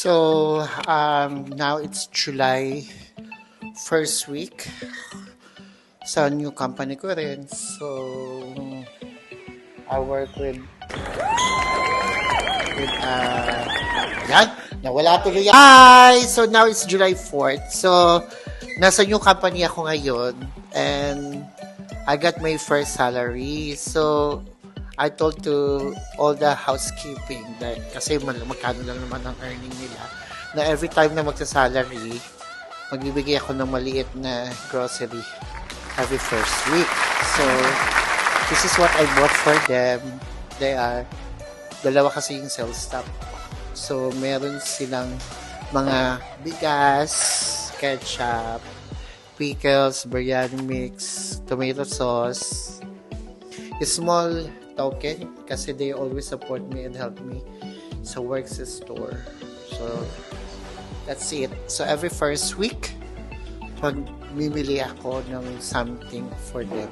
So, now it's July first week sa new company ko rin. So, I work yan, nawala tuloy. Hi! So, now it's July 4th. So, nasa new company ako ngayon and I got my first salary. So, I told to all the housekeeping that kasi magkano lang naman ang earning nila na every time na magsa-salary, magbibigay ako ng maliit na grocery every first week. So, this is what I bought for them. They are, dalawa kasi yung sales staff. So, meron silang mga bigas, ketchup, pickles, biryani mix, tomato sauce, small token kasi they always support me and help me sa works store. So, that's it. So, every first week, magmimili ako ng something for them.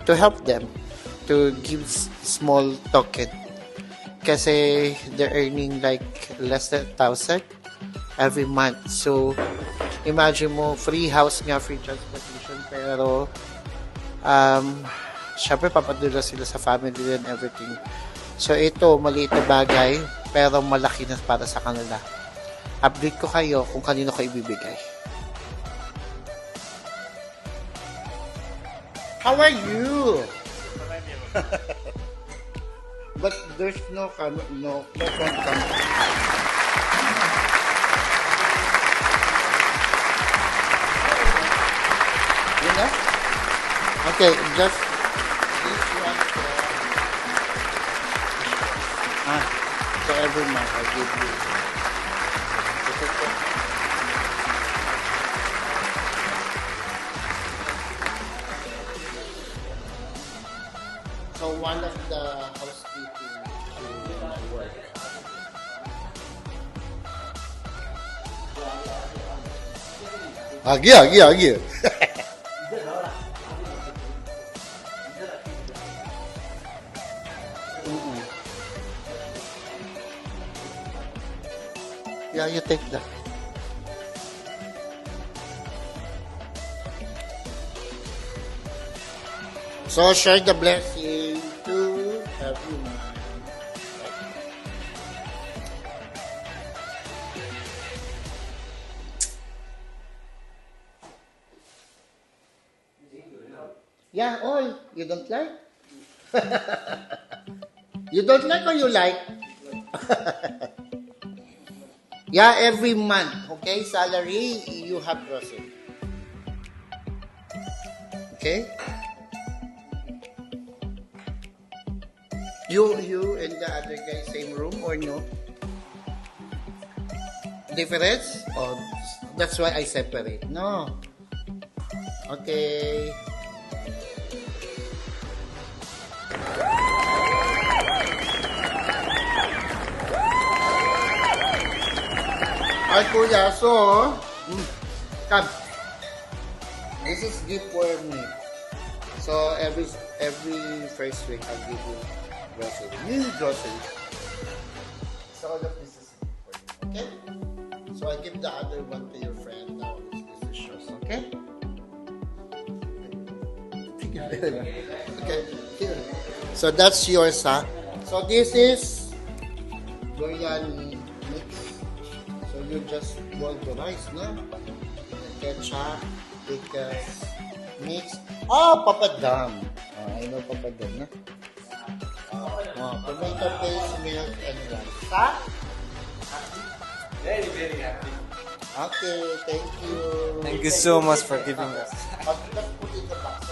To help them. To give small token. Kasi they're earning like less than 1,000 every month. So, imagine mo, free house nga, free transportation, pero syempre papadula sila sa family and everything. So ito, maliit na bagay pero malaki na para sa kanila. Update ko kayo kung kanino ko ibibigay. How are you? But there's no phone camera. You know? Okay, just so every month I give you. So one of the housekeeping to work. Agi. Yeah, you take that. So, share the blessing to everyone. Yeah, all. You don't like? You don't like or you like? Yeah, every month, okay? Salary, you have grocery. Okay? You and the other guy same room or no? Difference? Oh, that's why I separate. No. Okay. Ay, kuya, so, come. This is gift for me. So, every first week, I'll give you grocery. New grocery. So, all of this is gift for you, okay? So, I give the other one to your friend. Now, this is yours, okay? Okay, here. So, that's yours, ha? So, this is biryani mix. So, you just boil the rice, no? Ketchup, pickles, mix. Oh, papadam. I know papadam, no? Tomato paste, milk, and rice. Ha? Very, very happy. Okay, thank you. Thank you so much for giving us. Let's put in the box.